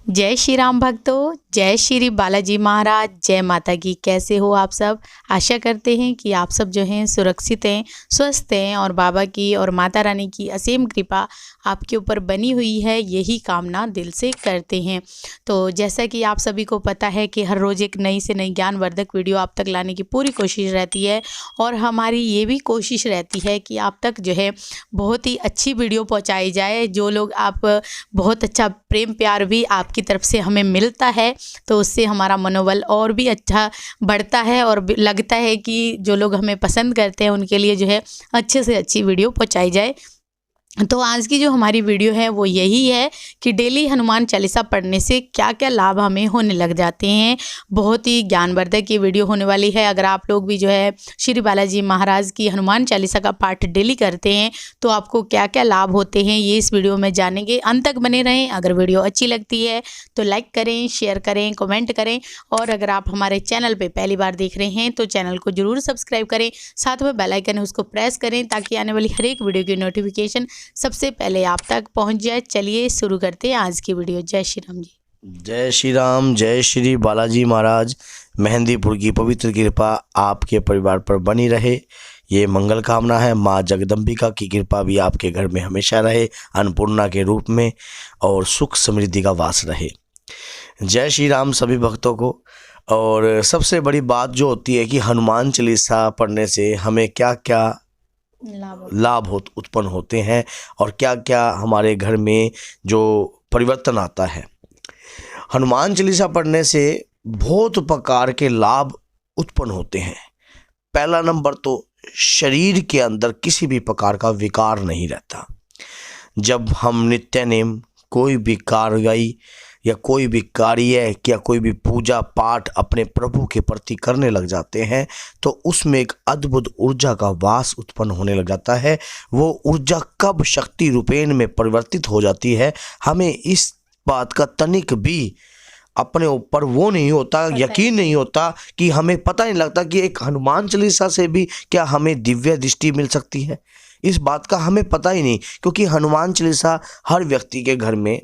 जय श्री राम भक्तों, जय श्री बालाजी महाराज, जय माता की। कैसे हो आप सब? आशा करते हैं कि आप सब जो हैं सुरक्षित हैं, स्वस्थ हैं और बाबा की और माता रानी की असीम कृपा आपके ऊपर बनी हुई है, यही कामना दिल से करते हैं। तो जैसा कि आप सभी को पता है कि हर रोज़ एक नई से नई ज्ञानवर्धक वीडियो आप तक लाने की पूरी कोशिश रहती है और हमारी ये भी कोशिश रहती है कि आप तक जो है बहुत ही अच्छी वीडियो पहुँचाई जाए। जो लोग आप बहुत अच्छा प्रेम प्यार भी आपकी तरफ से हमें मिलता है तो उससे हमारा मनोबल और भी अच्छा बढ़ता है और लगता है कि जो लोग हमें पसंद करते हैं उनके लिए जो है अच्छे से अच्छी वीडियो पहुंचाई जाए। तो आज की जो हमारी वीडियो है वो यही है कि डेली हनुमान चालीसा पढ़ने से क्या क्या लाभ हमें होने लग जाते हैं। बहुत ही ज्ञानवर्धक ये वीडियो होने वाली है। अगर आप लोग भी जो है श्री बालाजी महाराज की हनुमान चालीसा का पाठ डेली करते हैं तो आपको क्या क्या लाभ होते हैं ये इस वीडियो में जानेंगे। अंत तक बने रहें। अगर वीडियो अच्छी लगती है तो लाइक करें, शेयर करें, कमेंट करें और अगर आप हमारे चैनल पर पहली बार देख रहे हैं तो चैनल को ज़रूर सब्सक्राइब करें। साथ में बेल आइकन है उसको प्रेस करें ताकि आने वाली हर एक वीडियो की नोटिफिकेशन सबसे पहले आप तक पहुंच जाए। चलिए शुरू करते हैं आज की वीडियो। जय श्री राम जी। जय श्री राम, जय श्री बालाजी महाराज। मेहंदीपुर की पवित्र कृपा आपके परिवार पर बनी रहे, ये मंगल कामना है। माँ जगदम्बिका की कृपा भी आपके घर में हमेशा रहे अन्नपूर्णा के रूप में और सुख समृद्धि का वास रहे। जय श्री राम सभी भक्तों को। और सबसे बड़ी बात जो होती है कि हनुमान चालीसा पढ़ने से हमें क्या क्या लाभ उत्पन्न होते हैं और क्या क्या हमारे घर में जो परिवर्तन आता है। हनुमान चालीसा पढ़ने से बहुत प्रकार के लाभ उत्पन्न होते हैं। पहला नंबर तो शरीर के अंदर किसी भी प्रकार का विकार नहीं रहता। जब हम नित्य नेम कोई भी कार्रवाई या कोई भी कार्य या कोई भी पूजा पाठ अपने प्रभु के प्रति करने लग जाते हैं तो उसमें एक अद्भुत ऊर्जा का वास उत्पन्न होने लग जाता है। वो ऊर्जा कब शक्ति रूपेण में परिवर्तित हो जाती है, हमें इस बात का तनिक भी अपने ऊपर वो नहीं होता, यकीन नहीं होता कि हमें पता नहीं लगता कि एक हनुमान चालीसा से भी क्या हमें दिव्य दृष्टि मिल सकती है। इस बात का हमें पता ही नहीं, क्योंकि हनुमान चालीसा हर व्यक्ति के घर में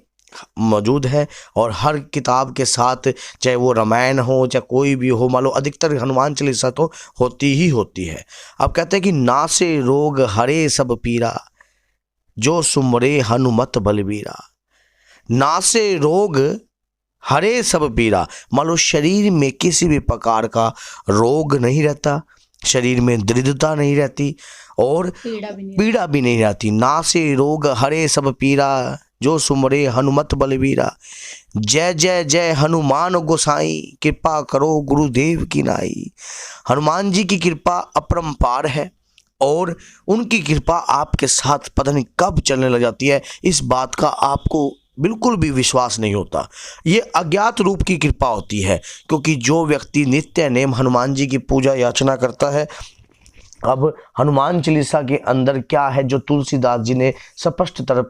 मौजूद है और हर किताब के साथ, चाहे वो रामायण हो चाहे कोई भी हो, मान लो अधिकतर हनुमान चालीसा तो होती ही होती है। अब कहते हैं कि नासे रोग हरे सब पीरा, जो सुमरे हनुमत बलबीरा। नासे रोग हरे सब पीरा, मान लो शरीर में किसी भी प्रकार का रोग नहीं रहता, शरीर में दृढ़ता नहीं रहती और पीड़ा भी नहीं रहती। नासे रोग हरे सब पीरा, जो सुमरे हनुमत बलबीरा। जय जय जय हनुमान गोसाई, कृपा करो गुरुदेव की नाई। हनुमान जी की कृपा अपरंपार है और उनकी कृपा आपके साथ पता नहीं कब चलने लग जाती है, इस बात का आपको बिल्कुल भी विश्वास नहीं होता। ये अज्ञात रूप की कृपा होती है, क्योंकि जो व्यक्ति नित्य नेम हनुमान जी की पूजा याचना करता है। अब हनुमान चालीसा के अंदर क्या है जो तुलसीदास जी ने स्पष्ट तरह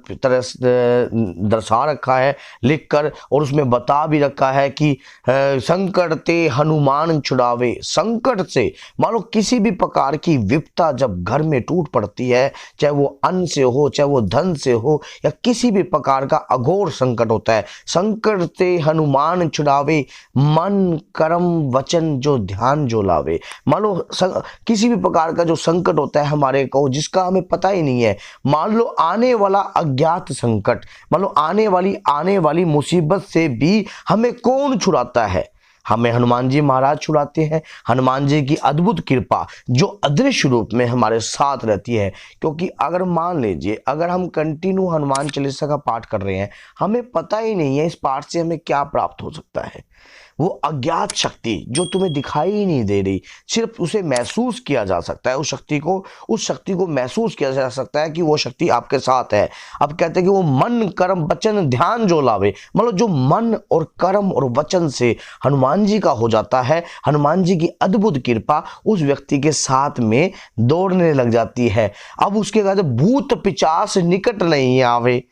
दर्शा रखा है लिखकर, और उसमें बता भी रखा है कि संकट ते हनुमान छुड़ावे। संकट से मान लो किसी भी प्रकार की विपदा जब घर में टूट पड़ती है, चाहे वो अन्न से हो, चाहे वो धन से हो, या किसी भी प्रकार का अघोर संकट होता है, संकट ते हनुमान छुड़ावे, मन कर्म वचन जो ध्यान जो लावे। मान लो किसी भी प्रकार का जो संकट होता है हमारे को, जिसका हमें पता ही नहीं है, मान लो आने वाला अज्ञात संकट, मान लो आने वाली मुसीबत से भी हमें कौन छुड़ाता है? हमें हनुमान जी महाराज छुड़ाते हैं। हनुमान जी की अद्भुत कृपा जो अदृश्य रूप में हमारे साथ रहती है। क्योंकि अगर मान लीजिए अगर हम कंटिन्यू हनुमान चालीसा का पाठ कर रहे हैं, हमें पता ही नहीं है इस पाठ से हमें क्या प्राप्त हो सकता है। वो अज्ञात शक्ति जो तुम्हें दिखाई ही नहीं दे रही, सिर्फ उसे महसूस किया जा सकता है, उस शक्ति को महसूस किया जा सकता है कि वो शक्ति आपके साथ है। अब कहते हैं कि वो मन कर्म वचन ध्यान जो लावे, मतलब जो मन और कर्म और वचन से हनुमान जी का हो जाता है, हनुमान जी की अद्भुत कृपा उस व्यक्ति के साथ में दौड़ने लग जाती है। अब उसके बाद भूत पिशाच निकट नहीं आवे,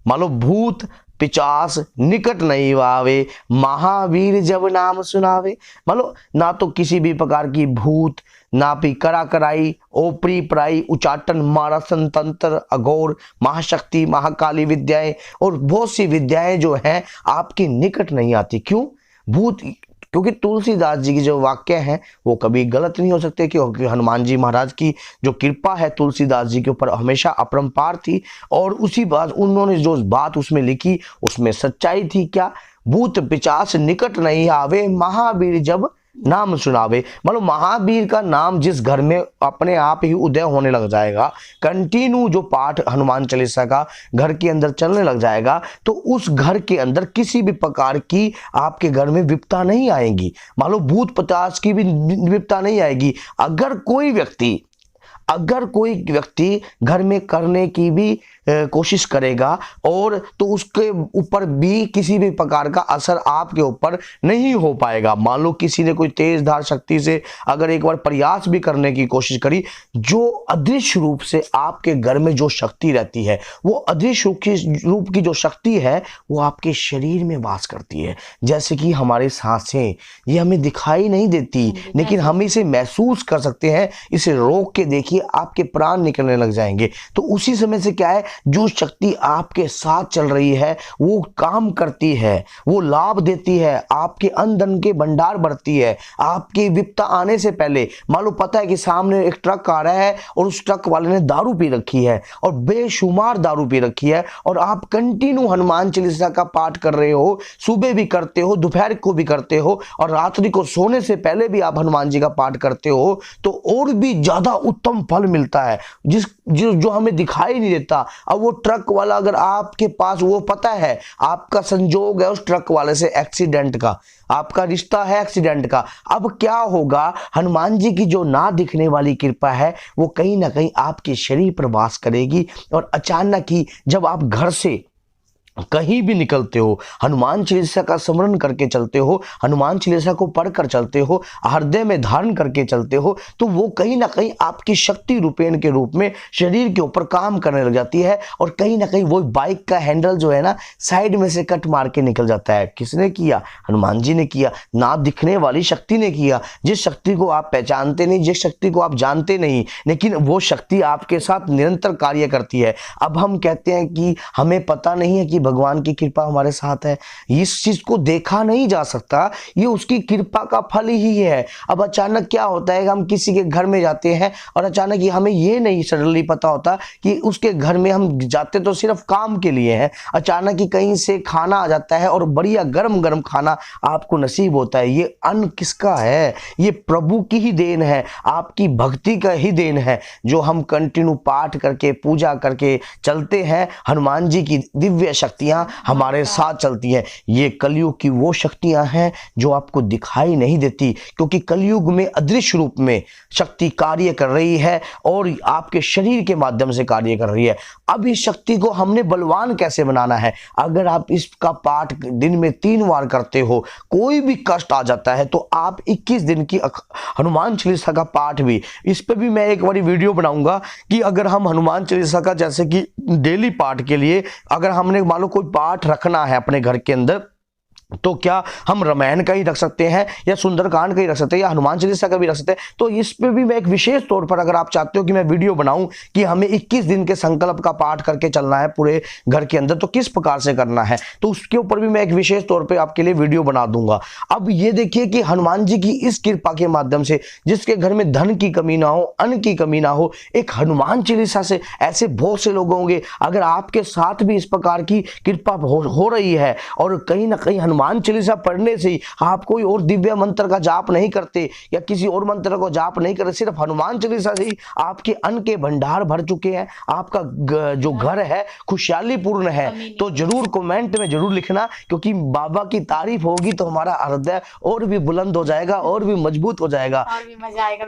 मान लो भूत पिचास निकट नहीं आवे, महावीर जब नाम सुनावे। मतलब ना तो किसी भी प्रकार की भूत, ना भी करा कराई, ओपरी पराई, उचाटन, मारासन, तंत्र, अघोर, महाशक्ति, महाकाली विद्याएं और बहुत सी विद्याएं जो हैं आपके निकट नहीं आती। क्यों? भूत, क्योंकि तुलसीदास जी की जो वाक्य हैं वो कभी गलत नहीं हो सकते, क्योंकि हनुमान जी महाराज की जो कृपा है तुलसीदास जी के ऊपर हमेशा अपरंपार थी। और उसी बात उन्होंने जो बात उसमें लिखी उसमें सच्चाई थी। क्या? भूत पिचास निकट नहीं आवे, महावीर जब नाम सुनावे। मतलब महावीर का नाम जिस घर में अपने आप ही उदय होने लग जाएगा, कंटिन्यू जो पाठ हनुमान चालीसा का घर के अंदर चलने लग जाएगा, तो उस घर के अंदर किसी भी प्रकार की आपके घर में विपदा नहीं आएगी। मान लो भूत पिशाच की भी विपदा नहीं आएगी। अगर कोई व्यक्ति घर में करने की भी कोशिश करेगा और तो उसके ऊपर भी किसी भी प्रकार का असर आपके ऊपर नहीं हो पाएगा। मान लो किसी ने कोई तेज धार शक्ति से अगर एक बार प्रयास भी करने की कोशिश करी, जो अदृश्य रूप से आपके घर में जो शक्ति रहती है, वो अदृश्य रूप की जो शक्ति है वो आपके शरीर में वास करती है। जैसे कि हमारे सांसें, ये हमें दिखाई नहीं देती लेकिन हम इसे महसूस कर सकते हैं। इसे रोक के देखिए, आपके प्राण निकलने लग जाएंगे। तो उसी समय से क्या है, जो शक्ति आपके साथ चल रही है वो काम करती है, वो लाभ देती है, आपके अन्न धन के भंडार बढ़ती है। आपकी विपदा आने से पहले मान लो पता है कि सामने एक ट्रक आ रहा है और उस ट्रक वाले ने दारू पी रखी है और बेशुमार दारू पी रखी है, और आप कंटिन्यू हनुमान चालीसा का पाठ कर रहे हो, सुबह भी करते हो, दोपहर को भी करते हो और रात्रि को सोने से पहले भी आप हनुमान जी का पाठ करते हो, तो और भी ज्यादा उत्तम फल मिलता है जो हमें दिखाई नहीं देता। अब वो ट्रक वाला अगर आपके पास, वो पता है आपका संजोग है उस ट्रक वाले से एक्सीडेंट का, आपका रिश्ता है एक्सीडेंट का, अब क्या होगा, हनुमान जी की जो ना दिखने वाली कृपा है वो कहीं ना कहीं आपके शरीर पर वास करेगी। और अचानक ही जब आप घर से कहीं भी निकलते हो, हनुमान चालीसा का स्मरण करके चलते हो, हनुमान चालीसा को पढ़कर चलते हो, हृदय में धारण करके चलते हो, तो वो कहीं ना कहीं आपकी शक्ति रूपेण के रूप में शरीर के ऊपर काम करने लग जाती है। और कहीं ना कहीं वो बाइक का हैंडल जो है ना, साइड में से कट मार के निकल जाता है। किसने किया? हनुमान जी ने किया, ना दिखने वाली शक्ति ने किया। जिस शक्ति को आप पहचानते नहीं, जिस शक्ति को आप जानते नहीं, लेकिन वो शक्ति आपके साथ निरंतर कार्य करती है। अब हम कहते हैं कि हमें पता नहीं है कि भगवान की कृपा हमारे साथ है, इस चीज को देखा नहीं जा सकता, ये उसकी कृपा का फल ही है। अब अचानक क्या होता है, हम किसी के घर में जाते हैं और अचानक ही हमें ये नहीं सडनली पता होता कि उसके घर में हम जाते तो सिर्फ काम के लिए हैं, अचानक ही कहीं से खाना आ जाता है और बढ़िया गरम गरम खाना आपको नसीब होता है। ये अन्न किसका है? ये प्रभु की ही देन है, आपकी भक्ति का ही देन है, जो हम कंटिन्यू पाठ करके पूजा करके चलते हैं। हनुमान जी की दिव्य शक्तियां हमारे साथ चलती हैं। ये कलयुग की वो शक्तियां हैं जो आपको दिखाई नहीं देती, क्योंकि कलयुग में अदृश्य रूप में शक्ति कार्य कर रही है और आपके शरीर के माध्यम से कार्य कर रही है। अब इस शक्ति को हमने बलवान कैसे बनाना है? अगर आप इसका पाठ दिन में 3 बार करते हो, कोई भी कष्ट आ जाता है तो आप 21 दिन की हनुमान चालीसा का पाठ भी, इस पे भी मैं एक बार वीडियो बनाऊंगा कि अगर हम हनुमान चालीसा का जैसे कि डेली पाठ के लिए अगर हमने मान लो कोई पाठ रखना है अपने घर के अंदर, तो क्या हम रामायण का ही रख सकते हैं या सुंदरकांड का ही रख सकते हैं या हनुमान चालीसा का भी रख सकते हैं? तो इस पे भी मैं एक विशेष तौर पर, अगर आप चाहते हो कि मैं वीडियो बनाऊं कि हमें 21 दिन के संकल्प का पाठ करके चलना है पूरे घर के अंदर, तो किस प्रकार से करना है, तो उसके ऊपर भी मैं एक विशेष तौर पर आपके लिए वीडियो बना दूंगा। अब ये देखिए कि हनुमान जी की इस कृपा के माध्यम से जिसके घर में धन की कमी ना हो, अन्न की कमी ना हो, एक हनुमान चालीसा से ऐसे बहुत से लोग होंगे, अगर आपके साथ भी इस प्रकार की कृपा हो रही है और कहीं ना कहीं हनुमान चालीसा पढ़ने से आप कोई और दिव्य मंत्र का जाप नहीं करते या किसी और मंत्र को जाप नहीं करते, सिर्फ हनुमान चालीसा से ही आपके अन्न के भंडार भर चुके हैं, आपका जो घर है खुशहाली पूर्ण है, तो जरूर कमेंट में जरूर लिखना, क्योंकि बाबा की तारीफ होगी तो हमारा हृदय और भी बुलंद हो जाएगा और भी मजबूत हो जाएगा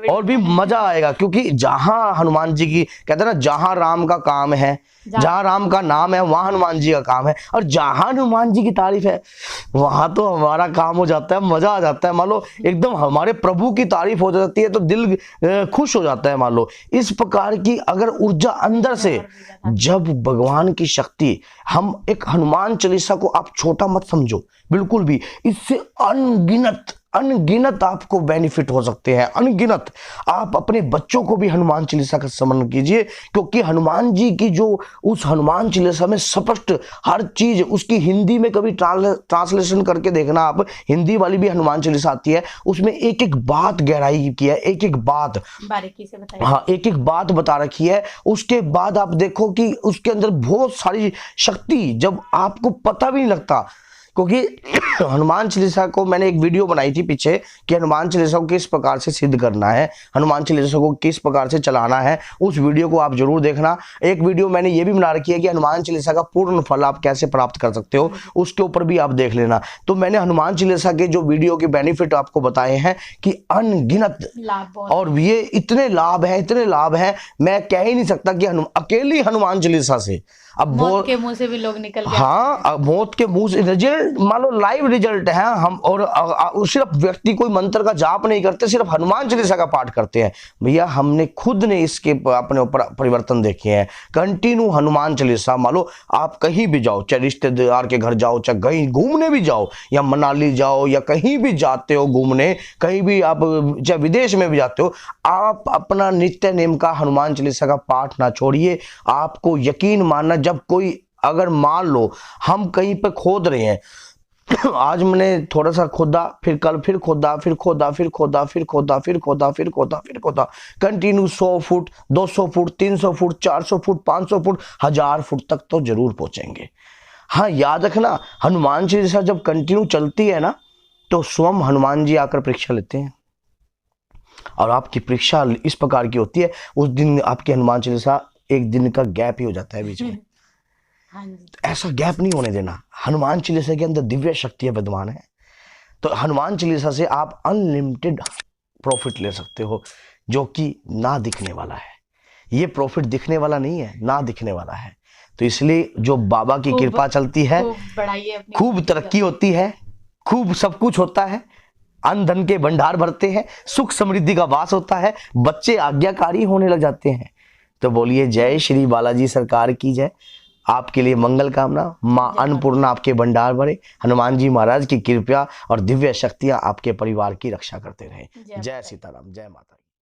और भी मजा आएगा। क्योंकि जहां हनुमान जी की कहते हैं ना, जहां राम का काम है, जहां राम का नाम है वहां हनुमान जी का काम है, और जहां हनुमान जी की तारीफ है वहां तो हमारा काम हो जाता है, मजा आ जाता है। मान लो एकदम हमारे प्रभु की तारीफ हो जाती है तो दिल खुश हो जाता है। मान लो इस प्रकार की अगर ऊर्जा अंदर से, जब भगवान की शक्ति, हम एक हनुमान चालीसा को आप छोटा मत समझो बिल्कुल भी, इससे अनगिनत अनगिनत आपको बेनिफिट हो सकते हैं, अनगिनत। आप अपने बच्चों को भी हनुमान चालीसा का स्मरण कीजिए, क्योंकि हनुमान जी की जो उस हनुमान चालीसा में स्पष्ट हर चीज, उसकी हिंदी में कभी ट्रांसलेशन करके देखना आप, हिंदी वाली भी हनुमान चालीसा आती है, उसमें एक एक बात गहराई की है, एक एक बात बारीकी से बताइए। हाँ, एक एक बात बता रखी है। उसके बाद आप देखो कि उसके अंदर बहुत सारी शक्ति, जब आपको पता भी नहीं लगता, क्योंकि हनुमान चालीसा को मैंने एक वीडियो बनाई थी पीछे कि हनुमान चालीसा को किस प्रकार से सिद्ध करना है, हनुमान चालीसा को किस प्रकार से चलाना है, उस वीडियो को आप जरूर देखना। एक वीडियो मैंने ये भी बना रखी है कि हनुमान चालीसा का पूर्ण फल आप कैसे प्राप्त कर सकते हो, उसके ऊपर भी आप देख लेना। तो मैंने हनुमान चालीसा के जो वीडियो के बेनिफिट आपको बताए हैं कि अनगिनत लाभ, और ये इतने लाभ हैं, मैं कह ही नहीं सकता कि अकेली हनुमान चालीसा से अब मौत के मुंह से भी लोग निकल गए। हाँ, अब मौत के मुंह से रिजल्ट, मान लो लाइव रिजल्ट है। हम और सिर्फ व्यक्ति कोई मंत्र का जाप नहीं करते, सिर्फ हनुमान चालीसा का पाठ करते हैं। भैया हमने खुद ने इसके अपने ऊपर परिवर्तन देखे हैं। कंटिन्यू हनुमान चालीसा, मान लो आप कहीं भी जाओ, चाहे रिश्तेदार के घर जाओ, चाहे कहीं घूमने भी जाओ, या मनाली जाओ, या कहीं भी जाते हो घूमने, कहीं भी आप चाहे विदेश में भी जाते हो, आप अपना नित्य नेम का हनुमान चालीसा का पाठ ना छोड़िए। आपको यकीन मानना, जब कोई अगर मान लो हम कहीं पे खोद रहे हैं, आज मैंने थोड़ा सा खोदा, फिर कल फिर खोदा, फिर खोदा, फिर खोदा, फिर खोदा, फिर खोदा, फिर खोदा, फिर खोदा, continue 100 foot, 200 foot, 300 foot, 400 foot, 500 foot, 1000 foot तक तो जरूर पहुंचेंगे। हाँ, याद रखना, हनुमान चालीसा जब कंटिन्यू चलती है ना, तो स्वयं हनुमान जी आकर परीक्षा लेते हैं, और आपकी परीक्षा इस प्रकार की होती है, उस दिन आपकी हनुमान चालीसा एक दिन का गैप ही हो जाता है बीच में। ऐसा गैप नहीं होने देना। हनुमान चालीसा के अंदर दिव्य शक्ति विद्यमान है, तो हनुमान चालीसा से आप अनलिमिटेड प्रॉफिट ले सकते हो, जो कि ना दिखने वाला है। ये प्रॉफिट दिखने वाला नहीं है, ना दिखने वाला है। तो इसलिए जो बाबा की कृपा चलती है, खूब तरक्की होती है, खूब सब कुछ होता है, अन्न धन के भंडार भरते हैं, सुख समृद्धि का वास होता है, बच्चे आज्ञाकारी होने लग जाते हैं। तो बोलिए जय श्री बालाजी सरकार की जय। आपके लिए मंगल कामना। माँ अन्नपूर्णा आपके भंडार भरे, हनुमान जी महाराज की कृपा और दिव्य शक्तियां आपके परिवार की रक्षा करते रहे। जय सीताराम, जय माता।